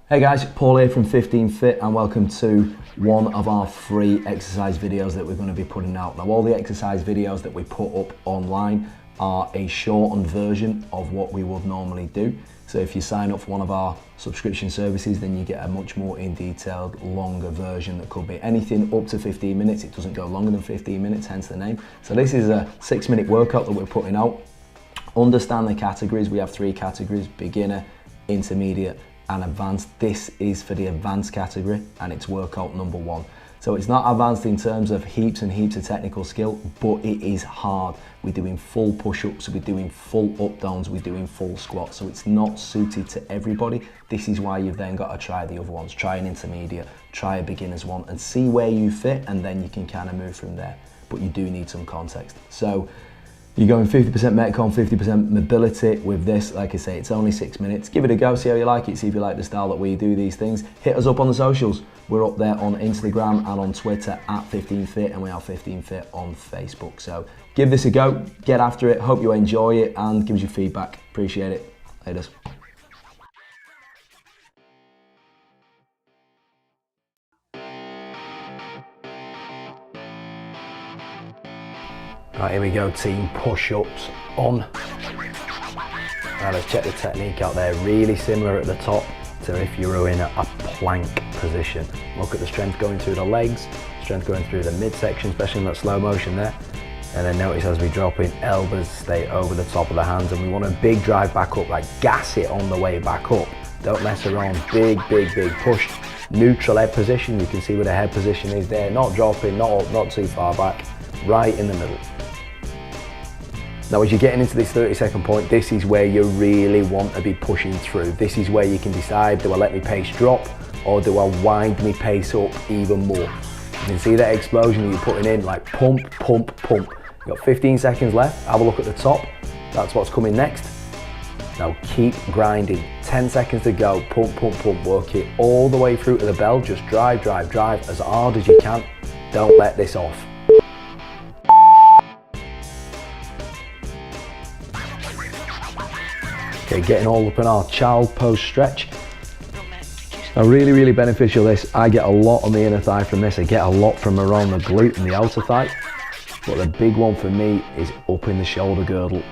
Hey guys, Paul here from 15 Fit and welcome to one of our free exercise videos that we're going to be putting out. Now all the exercise videos that we put up online are a shortened version of what we would normally do. So if you sign up for one of our subscription services, then you get a much more in detailed, longer version that could be anything up to 15 minutes. It doesn't go longer than 15 minutes, hence the name. So this is a 6-minute workout that we're putting out. Understand the categories. We have 3 categories: beginner, intermediate and advanced. This is for the advanced category and it's workout number 1. So it's not advanced in terms of heaps and heaps of technical skill, but it is hard. We're doing full push-ups, we're doing full up-downs, we're doing full squats. So it's not suited to everybody. This is why you've then got to try the other ones. Try an intermediate, try a beginner's one and see where you fit, and then you can kind of move from there. But you do need some context. So you're going 50% metcon, 50% mobility with this. Like I say, it's only 6 minutes. Give it a go, see how you like it, see if you like the style that we do these things. Hit us up on the socials. We're up there on Instagram and on Twitter at 15Fit, and we are 15Fit on Facebook. So give this a go, get after it. Hope you enjoy it and give us your feedback. Appreciate it. Laters. Right, here we go, team. Push-ups on. Now let's check the technique out there. Really similar at the top to if you were in a plank position. Look at the strength going through the legs, strength going through the midsection, especially in that slow motion there. And then notice as we drop in, elbows stay over the top of the hands, and we want a big drive back up, like gas it on the way back up. Don't mess around. Big, big, big push. Neutral head position. You can see where the head position is there. Not dropping, not up, not too far back. Right in the middle. Now as you're getting into this 30-second point, this is where you really want to be pushing through. This is where you can decide, do I let my pace drop or do I wind my pace up even more? You can see that explosion that you're putting in, like pump, pump, pump. You've got 15 seconds left. Have a look at the top. That's what's coming next. Now keep grinding. 10 seconds to go. Pump, pump, pump. Work it all the way through to the bell. Just drive, drive, drive as hard as you can. Don't let this off. Okay, getting all up in our child pose stretch. Now really, really beneficial this. I get a lot on the inner thigh from this. I get a lot from around the glute and the outer thigh. But the big one for me is up in the shoulder girdle.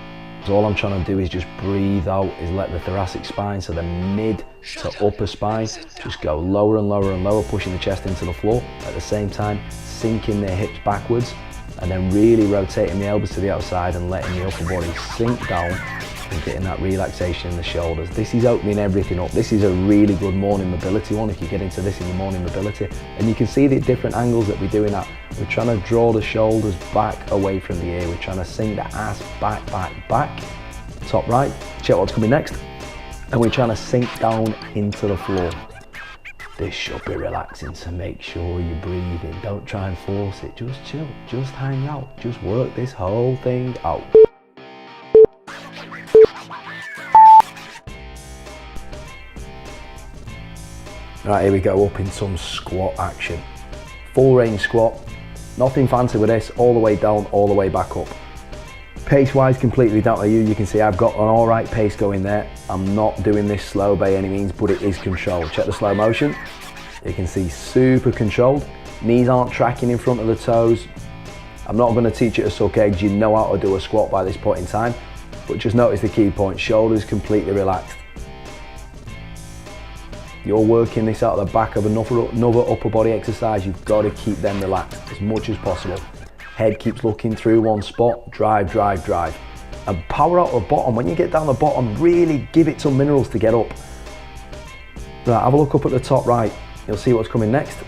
So all I'm trying to do is just breathe out, is let the thoracic spine, so the mid to upper spine, just go lower and lower and lower, pushing the chest into the floor. At the same time, sinking their hips backwards, and then really rotating the elbows to the outside and letting the upper body sink down and getting that relaxation in the shoulders. This is opening everything up. This is a really good morning mobility one if you get into this in your morning mobility. And you can see the different angles that we're doing that. We're trying to draw the shoulders back away from the ear. We're trying to sink the ass back, back, back. Top right, check what's coming next. And we're trying to sink down into the floor. This should be relaxing, so make sure you're breathing. Don't try and force it, just chill, just hang out. Just work this whole thing out. Right, here we go, up in some squat action. Full range squat, nothing fancy with this, all the way down, all the way back up. Pace-wise, completely down to you. You can see I've got an all right pace going there. I'm not doing this slow by any means, but it is controlled. Check the slow motion. You can see super controlled. Knees aren't tracking in front of the toes. I'm not gonna teach you to suck eggs. You know how to do a squat by this point in time, but just notice the key point, shoulders completely relaxed. You're working this out of the back of another upper body exercise. You've got to keep them relaxed as much as possible. Head keeps looking through one spot. Drive, drive, drive. And power out the bottom. When you get down the bottom, really give it some minerals to get up. Right, have a look up at the top right. You'll see what's coming next.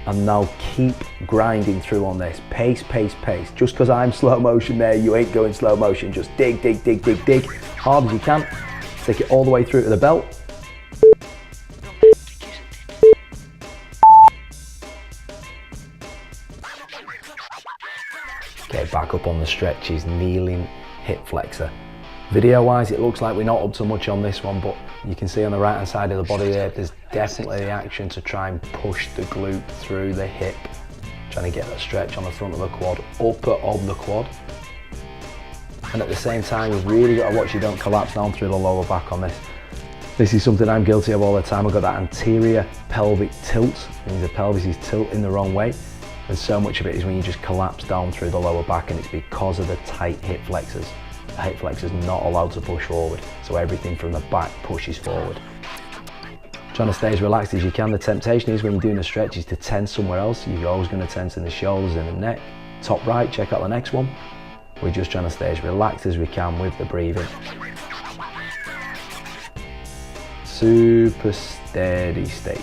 And now keep grinding through on this. Pace, pace, pace. Just because I'm slow motion there, you ain't going slow motion. Just dig, dig, dig, dig, dig. Hard as you can. Take it all the way through to the belt. Okay, back up on the stretches, kneeling hip flexor. Video wise, it looks like we're not up to much on this one, but you can see on the right hand side of the body there, there's definitely the action to try and push the glute through the hip, trying to get that stretch on the front of the quad, upper of the quad. And at the same time, you've really got to watch you don't collapse down through the lower back on this. This is something I'm guilty of all the time. I've got that anterior pelvic tilt, means the pelvis is tilting the wrong way. And so much of it is when you just collapse down through the lower back, and it's because of the tight hip flexors. The hip flexors not allowed to push forward, so everything from the back pushes forward. Trying to stay as relaxed as you can. The temptation is when you're doing a stretch is to tense somewhere else. You're always going to tense in the shoulders and the neck. Top right, check out the next one. We're just trying to stay as relaxed as we can with the breathing. Super steady state.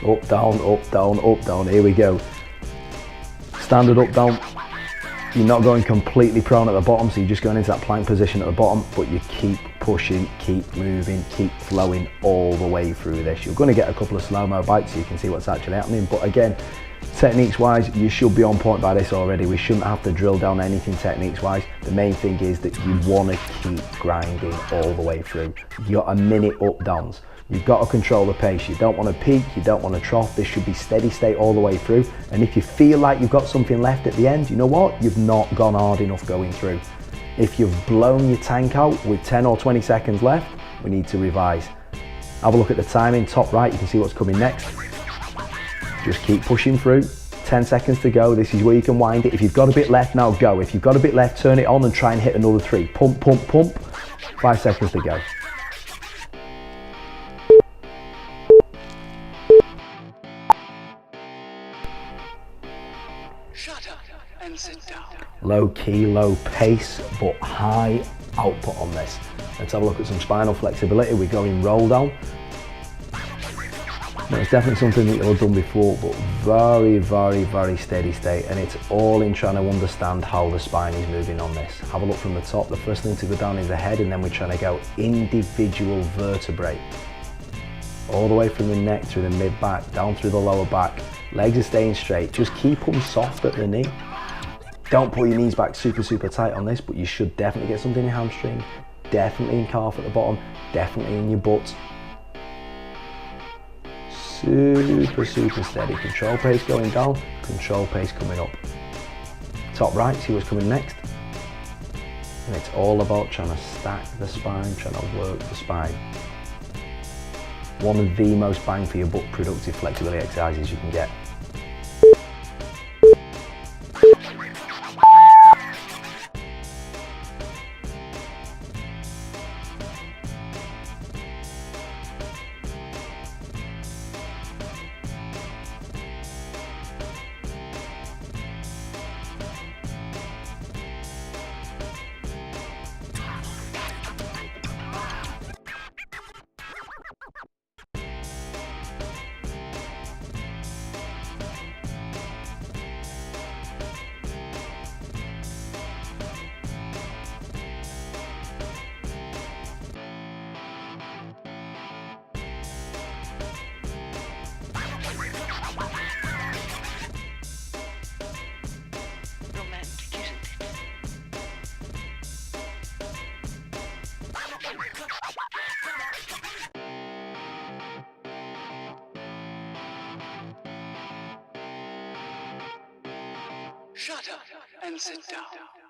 Up, down, up, down, up, down. Here we go. Standard up, down. You're not going completely prone at the bottom, so you're just going into that plank position at the bottom, but you keep pushing, keep moving, keep flowing all the way through this. You're going to get a couple of slow-mo bites so you can see what's actually happening, but again, techniques-wise, you should be on point by this already. We shouldn't have to drill down anything techniques-wise. The main thing is that you want to keep grinding all the way through. You've got a minute up-downs. You've got to control the pace. You don't want to peak, you don't want to trough. This should be steady state all the way through. And if you feel like you've got something left at the end, you know what? You've not gone hard enough going through. If you've blown your tank out with 10 or 20 seconds left, we need to revise. Have a look at the timing, top right, you can see what's coming next. Just keep pushing through. 10 seconds to go. This is where you can wind it. If you've got a bit left, now go. If you've got a bit left, turn it on and try and hit another 3. Pump, pump, pump. 5 seconds to go. Shut up and sit down. Low key, low pace, but high output on this. Let's have a look at some spinal flexibility. We're going roll down. Now, it's definitely something that you'll have done before, but very, very, very steady state, and it's all in trying to understand how the spine is moving on this. Have a look from the top. The first thing to go down is the head, and then we're trying to go individual vertebrae. All the way from the neck through the mid-back, down through the lower back. Legs are staying straight. Just keep them soft at the knee. Don't pull your knees back super, super tight on this, but you should definitely get something in your hamstring, definitely in calf at the bottom, definitely in your butt. Super, super steady. Control pace going down, control pace coming up. Top right, see what's coming next. And it's all about trying to stack the spine, trying to work the spine. One of the most bang for your buck productive flexibility exercises you can get. Shut up and sit down.